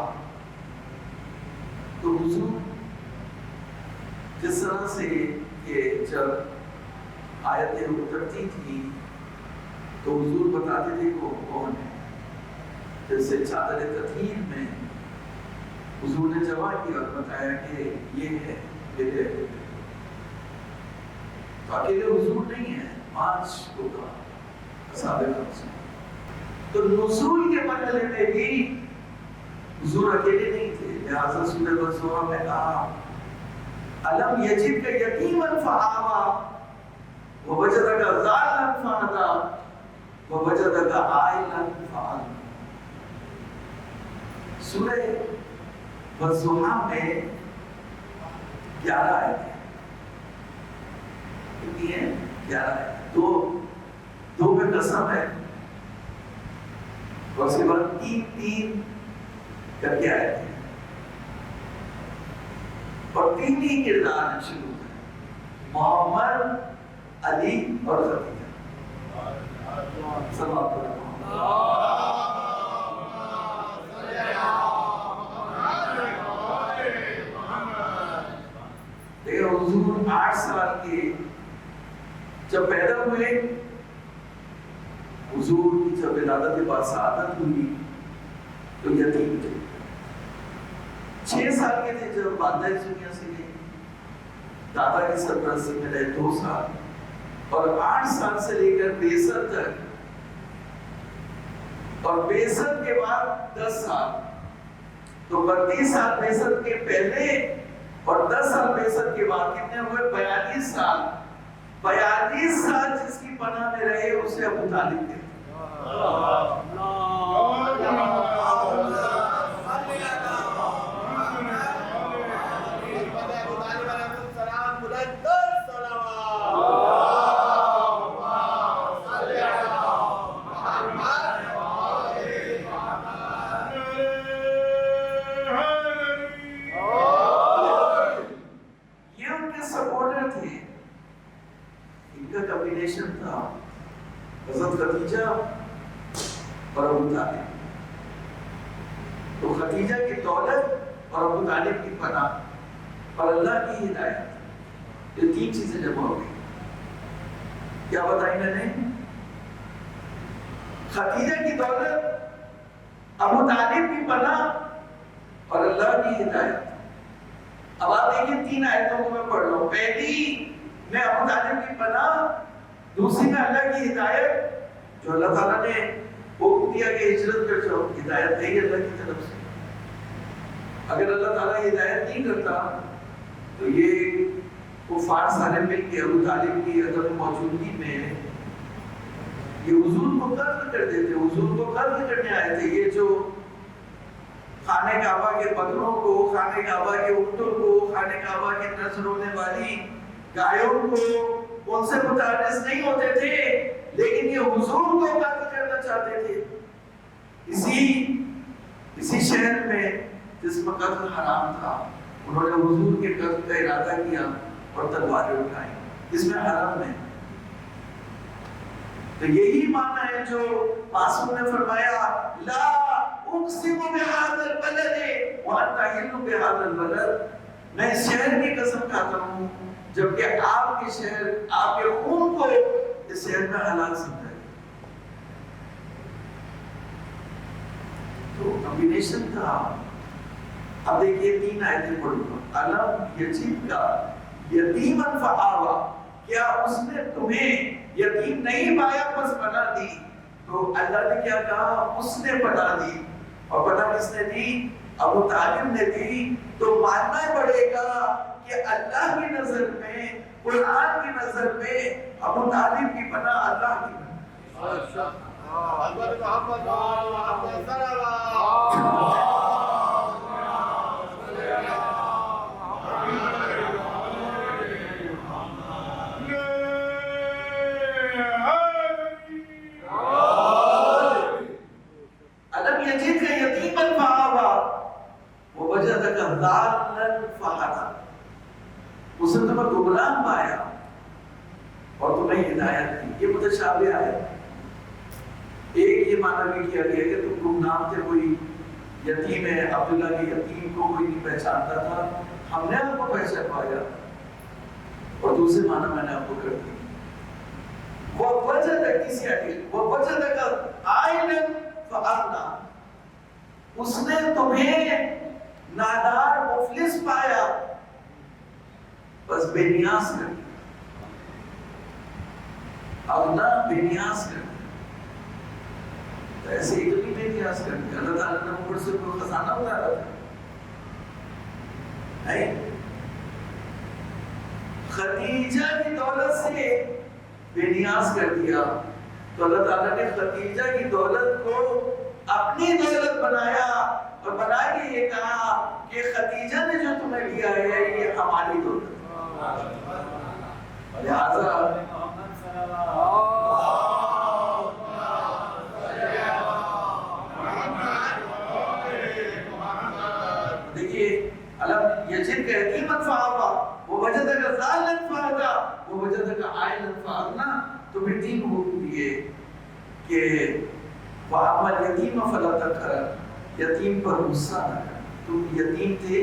تو حضور جس طرح سے کہ جب آیتیں اترتی تھی تو حضور بتاتے تھے کہ وہ کون ہے، جیسے چادر تطہیر میں حضور نے جواب کیا اور بتایا کہ یہ ہے میرے، تو اکیلے حضور نہیں ہے، 5 کو کہا اصحاب کرام۔ تو نزول کے مرحلے میں بھی حضور اکیلے نہیں تھے، لہٰذا سورہ والضحیٰ میں کہا الم یجدک یتیما فآویٰ ووجدک ضالا فہدیٰ ووجدک عائلا فأغنیٰ۔ سورہ والضحیٰ میں 11 آیتیں، کتنی ہیں؟ 11 آیتیں، دو میں قسم ہے اور اس کے بعد 3 کر کے آئے تھے، اور 3 ہی کردار شروع ہے، محمد، علی اور خدیجہ۔ سب آپ کو دیکھیں حضور 8 سال کے جب پیدا ہوئے، حضور کی جب ولادت بعد سعادت ہوئی تو یتیم تھے، 6 سال کے تھے جب والدہ اس دنیا سے گئی، دادا کی سرپرستی میں رہے 2 سال، اور 8 سال سے لے کر 63 تک، اور 63 کے بعد 10 سال، تو 32 سال 63 کے پہلے اور 10 سال 63 کے بعد کتنے ہوئے؟ 42 سال۔ 42 سال جس کی پناہ میں رہے اسے ابو طالب کہتے ہیں۔ یہ ان کے سپورٹر تھے، ان کا کبھی اور ابو طالب. تو خدیجہ کی دولت اور ابو طالب کی پناہ اور اللہ کی ہدایت، یہ تین چیزیں جمع ہو گئی. کیا بتائی میں نے؟ خدیجہ کی دولت، ابو طالب کی پناہ اور اللہ کی ہدایت. اب آپ دیکھیں تین آیتوں کو میں پڑھ رہا ہوں. پہلی میں ابو طالب کی پناہ، دوسری میں اللہ کی ہدایت جو اللہ تعالیٰ نے حکم دیا کہ ہجرت کر جاؤ. ہدایت ہے اللہ کی طرف سے. اگر اللہ تعالیٰ ہدایت نہیں کرتا تو یہ کفار سارے مل کے ابو طالب کی عدم موجودگی میں یہ حضور کو قتل کر دیتے. حضور کو قتل کرنے آئے تھے. یہ جو خانہ کعبہ کے بکروں کو، خانہ کعبہ کے اونٹوں کو، خانہ کعبہ کے نذر ہونے والی گایوں کو، ان سے متعرض نہیں ہوتے تھے، لیکن یہ حضور کو قتل کرنا چاہتے تھے. اسی شہر میں جس میں قتل حرام تھا، انہوں نے حضور کے قتل کا ارادہ کیا اور تلواریں اٹھائیں. اس میں حرم ہے. تو یہی معنی ہے جو معصوم نے فرمایا لا اقسم بهذا البلد وانت حل بهذا البلد. میں اس شہر کی قسم کھاتا ہوں جبکہ آپ کے شہر، آپ کے خون کو اس شہر میں حلال سمجھا ہے. تو کمبینیشن تھا. اب دیکھیے تین آیتیں پڑھوں. علم یجید کا یتیما فآوا، کیا اس نے تمہیں یتیم نہیں پایا بس پناہ دی؟ تو اللہ نے کیا کہا؟ اس نے پناہ دی. اور پناہ کس نے دی؟ ابو طالب نے دی. تو ماننا پڑے گا کہ اللہ کی نظر میں، قرآن کی نظر میں ابو طالب کی پناہ اللہ کی پناہ. اسے تمہیں گمراہ پایا اور تمہیں ہدایت دی. یہ متشابہ ہے. ایک یہ معنی بھی کیا گیا کہ تم گمنام تھے، کوئی یتیم ہے، عبداللہ کے یتیم کو کوئی نہیں پہچانتا تھا، ہم نے آپ کو پہچان پایا. اور دوسرے معنی میں نے آپ کو کر دی. وہ وجہ تک کسی آئے، وہ وجہ تک آئین فَأَغْنَا، اس نے تمہیں نادار مفلس پایا بس بے نیاز کر دیا. اغنا بے نیاز کر دیا. تو ایسے ہی تو نہیں بے نیاز کر دیا. اللہ تعالیٰ نے اوپر سے کوئی خزانہ اتارا تھا. خدیجہ کی دولت سے بے نیاز کر دیا. تو اللہ تعالیٰ نے خدیجہ کی دولت کو اپنی دولت بنایا اور بنا کے یہ کہا کہ خدیجہ نے جو تمہیں دیا ہے یہ ہماری دولت. لہذا دیکھیے علم یجد کا یتیما فآوا ووجدک ضالا فہدی ووجدک عائلا فأغنی. تو پھر تین حکم دیے کہ وَأَمَّا الْيَتِيمَ فَلَا تَقْهَرْ، یتیم پر غصہ نہ کر. تم یتیم تھے،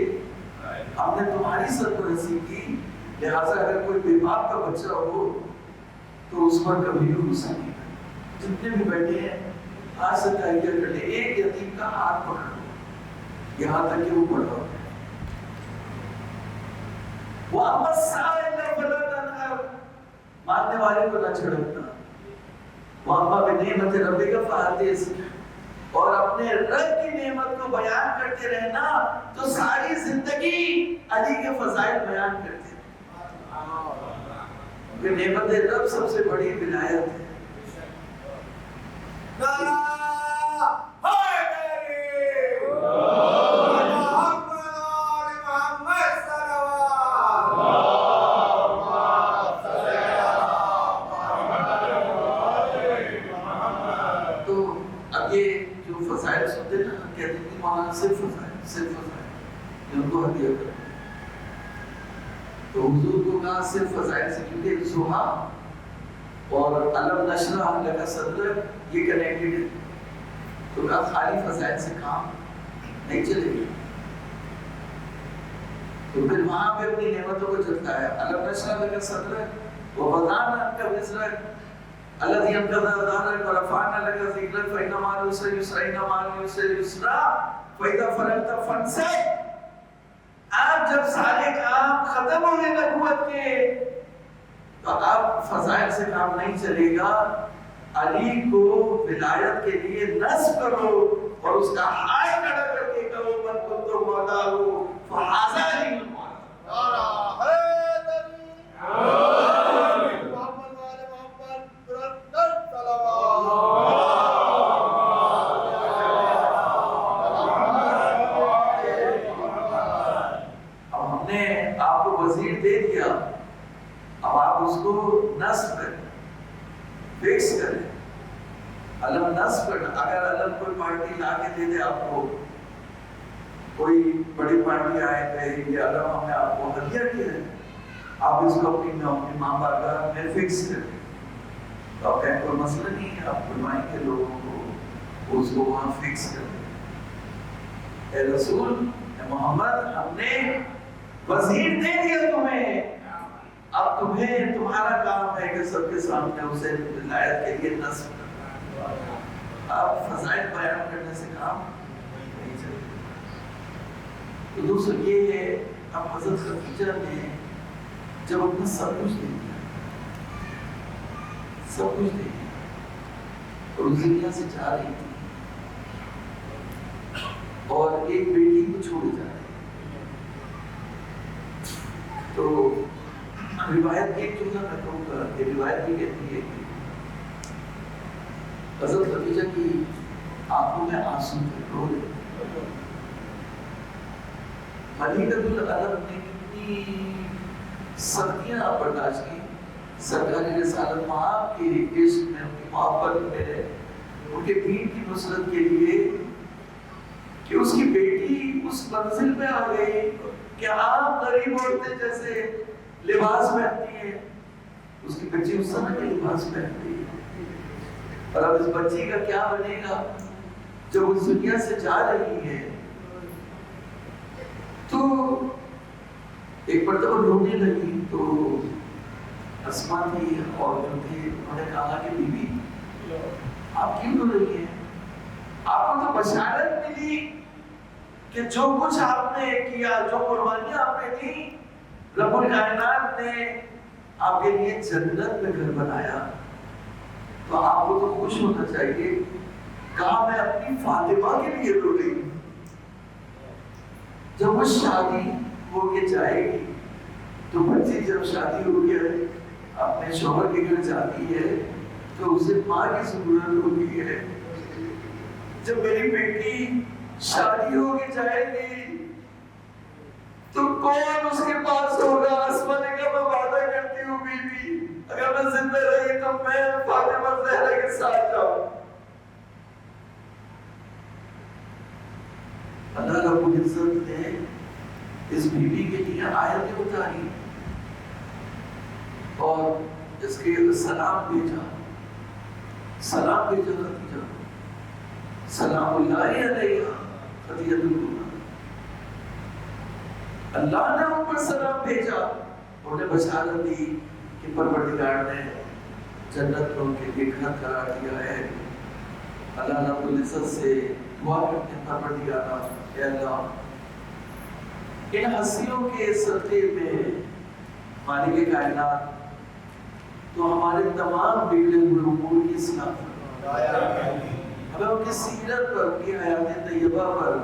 ہم نے تمہاری سرپرستی کی، لہٰذا اگر کوئی بے باپ کا بچہ ہو تو اس پر کبھی بھی غصہ نہیں کرنا. جتنے بھی بیٹھے ہیں آج سے تحقیق کر لیں، ایک یتیم کا ہاتھ پکڑ لو یہاں تک کہ وہ بڑا ہو. وَأَمَّا السَّائِلَ فَلَا تَنْهَرْ، ماننے والے کو نہ جھڑکنا. وَأَمَّا بِنِعْمَتِ رَبِّكَ فَحَدِّثْ، اور اپنے رب کی نعمت کو بیان کرتے رہنا. تو ساری زندگی علی کے فضائل بیان کرتے ہیں. کہ نعمت رب سب سے بڑی ولایت ہے. تو اب یہ جو فضائل سنتے نا کہتے ہیں کہ مولانا صرف فضائل ان کو ہدیہ کرو. تو حضور کو کہا صرف فضائل سے، کیونکہ ضحیٰ اور علم نشرح لک صدرک یہ کنیکٹڈ ہے. تو کہا خالی فضائل سے کام نہیں چلے گا. تو پھر وہاں پہ اپنی نعمتوں کو جتایا. الم نشرح لک صدرک ووضعنا عنک وزرک الذی انقض ظہرک ورفعنا لک ذکرک فإن مع العسر یسرا إن مع العسر یسرا فإذا فرغت فانصب. آپ جب سارے کام ختم ہو گئے نبوت کے تو اب فضائل سے کام نہیں چلے گا. علی کو ولایت کے لیے نصب کرو اور اس کا ہائے کھڑا کر کے کہو من کنت مولاہ فہذا علی المولا. اب ہم نے آپ کو وزیر دے دیا, اب آپ اس کو نصب کریں, فکس کریں. علم نصب کرنا. اگر علم کوئی پارٹی لا کے دے دے آپ کو, کوئی بڑی پارٹی آئے کہ یہ علم ہم نے آپ کو ہدیہ کیا ہے, آپ اس کو اپنی ماں بارگاہ میں فکس کریں, تو آپ کہیں کوئی مسئلہ نہیں ہے, آپ بلوائیں گے لوگوں کو, اس کو وہاں فکس کر دیں. اے رسول, اے محمد, ہم نے وزیر دے دیا تمہیں, اب تمہیں تمہارا کام ہے کہ سب کے سامنے اسے ولایت کے لیے نصب کرنا. اب فضائل بیان کرنے سے کام نہیں چلے. تو دوسرا یہ ہے, اب حضرت خدیجہ نے جب اپنا سب کچھ دے دیا, سب کچھ دے دیا, اور اس دنیا سے جا رہی تھی اور ایک بیٹی کو چھوڑے جا رہی, تو روایت ایک جملہ میں کہوں گا کہ روایت بھی کہتی ہے کہ حضرت خدیجہ کی آنکھوں میں آنسو تھے, رو رہے. ملیکۃ العرب نے کتنی سختیاں برداشت کی سرکاری رسالت مآب کے عشق میں, ان کی محبت میں, ان کے دین کی نصرت کے لیے, کہ اس کی بیٹی اس منزل میں آ گئی کہ عام غریب عورتیں جیسے لباس پہنتی ہیں, اس کی بچی اس طرح کے لباس پہنتی ہے. اور اب اس بچی کا کیا بنے گا جب اس دنیا سے جا رہی ہے. تو ایک مرتبہ رونے لگی, تو اسما تھی اور جو تھے, انہوں نے کہا کہ بی بی آپ کیوں رو رہی ہیں؟ آپ کو تو بشارت ملی کہ جو کچھ آپ نے کیا, جو قربانیاں آپ نے دی, رب الکائنات نے آپ کے لیے جنت میں گھر بنایا, تو آپ کو تو خوش ہونا چاہیے. کہا میں اپنی فاطمہ کے لیے رو رہی ہوں. جب وہ شادی ہو کے جائے گی, تو بچی جب شادی ہو گیا ہے اپنے شوہر کے گھر جاتی ہے, تو اسے ماں کی ضرورت ہوتی ہے. جب میری بیٹی شادی ہو کے جائے گی تو کون اس کے پاس ہوگا؟ اسما نے کہا میں وعدہ کرتی ہوں بیوی, اگر میں زندہ رہی تو میں فاطمہ زہرا کے ساتھ جاؤں. اللہ رب العزت نے اس بیوی کے لیے آیتیں اتاری اور اس کے سلام بھیجا. سلام بھیجا خدیجہ, سلام اللہ علیہ خدیجہ الکبریٰ. اللہ نے ان پر سلام بھیجا, انہیں بشارت دی کہ پروردگار نے جنت میں ان کے لیے گھر قرار دیا ہے. اللہ رب العزت سے دعا کرتے ہیں, پروردگارا اے اللہ, ان ہستیوں کے صدقے میں مالک کائنات تو ہمارے تمام بگڑے ہوئے امور کی اصلاح فرما. ہمیں ان کی سیرت پر, ان کی حیات طیبہ پر,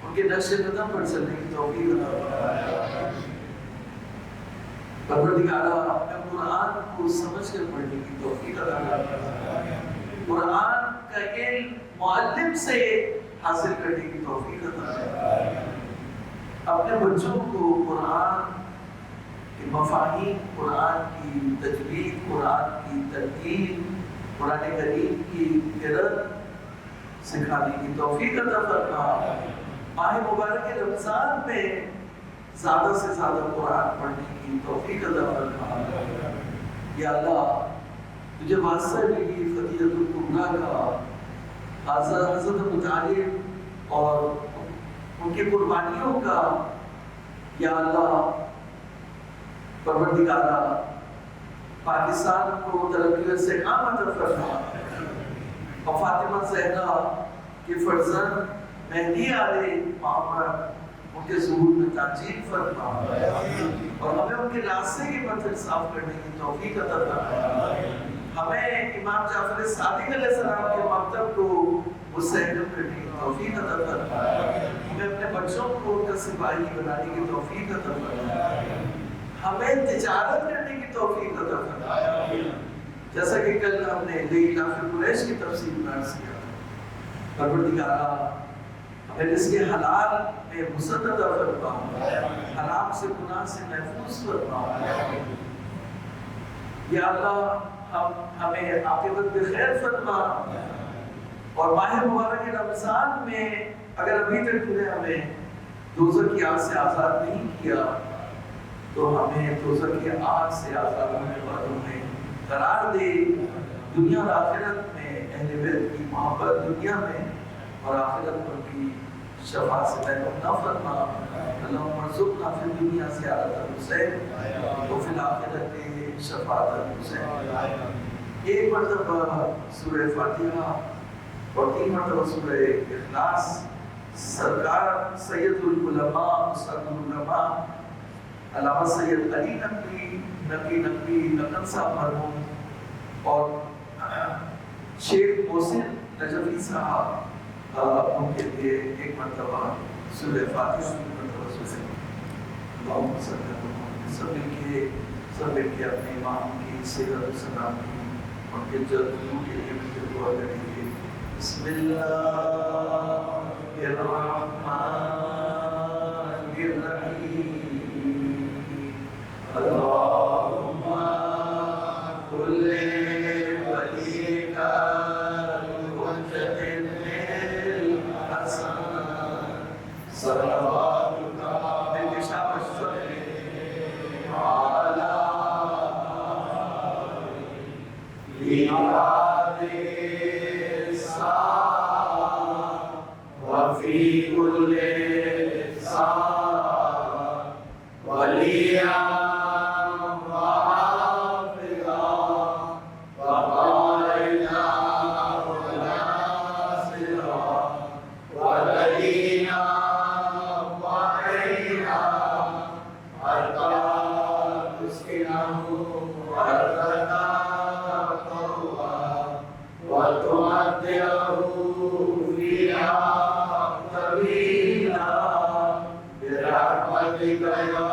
ان کے نقش قدم پر چلنے کی توفیق عطا فرما. پروردگارا اپنے قرآن کو سمجھ کر پڑھنے کی توفیق عطا فرما. قرآن کا علم معلم سے حاصل کرنے کی توفیق عطا فرما. اپنے بچوں کو قرآن کے مفاہیم, قرآن کی تجوید, قرآن کی ترتیل, قرآن کریم کی قرأت سکھانے کی توفیق عطا فرما. ماہ مبارک رمضان میں زیادہ سے زیادہ قرآن پڑھنے کی توفیق عطا فرما. یا اللہ, تجھے واسطہ ملی خدیجہ الکبریٰ کا حضرت ابو طالب اور ان کی قربانیوں کا یا اللہ پروردگارہ پاکستان کو ترقی و استحکام عطا فرما، اور فاطمہ زہرا کے فرزند مہدی علیہ محمد ان کے ظہور میں تعجیل فرما، اور ہمیں ان کے راستے کے پتھر صاف کرنے کی توفیق عطا فرما، ہمیں امام جعفر صادق علیہ السلام کے مکتب کو مستحکم کرنے کی توفیق عطا فرما، ہمیں اپنے بچوں کو ان کا سپاہی بنانے کی توفیق عطا فرما، ہمیں تجارت کرنے کی توفیق عطا فرما، جیسا کہ کل ہم نے لیلاف قریش کی تفسیر میں عرض کیا، پروردگارہ ہمیں رزق حلال میں وسعت عطا فرما، حرام سے گناہ سے محفوظ فرما، یا اللہ ہمیں عاقبت بخیر فرما، اور ماہ مبارک رمضان میں اگر ابھی تک تُو نے ہمیں دوزخ کی آگ سے آزاد نہیں کیا تو ہمیں دوزخ کی آگ سے آزاد ہونے والوں میں قرار دے، دنیا اور آخرت میں اہل بیت کی محبت دنیا میں اور آخرت پر کی شفاعت سے محروم نہ فرما، اللہم ارزقنا فی الدنیا زیارت الحسین و فی الآخرت شفاعت الحسین۔ ایک مرتبہ سورہ فاتحہ اور 3 مرتبہ سورہ اخلاص سرکار سید العلماء استاد العلماء علامہ سید علی نقوی نقن صاحب مرحوم اور شیخ محسن نجفی صاحب ان کے لیے ایک مرتبہ سورہ فاتحہ، ایک مرتبہ سورہ اللہم صلی اللہ علیہ وسلم، سب مل کے اپنے امام کی صحت و سلامت کی ان کے جلدوں کے لیے مل کے دعا کریں گے۔ بسم اللہ الرحمن الرحیم، اللہم کل ولیک الحجۃ الحسن صلواتک بالشفاعۃ علی وفي كل ساعة وليا وحافظا وقائدا وناصرا وليا وعينا حتى تسكنه أرضك طوعا وتمتعه فيها برحمتك يا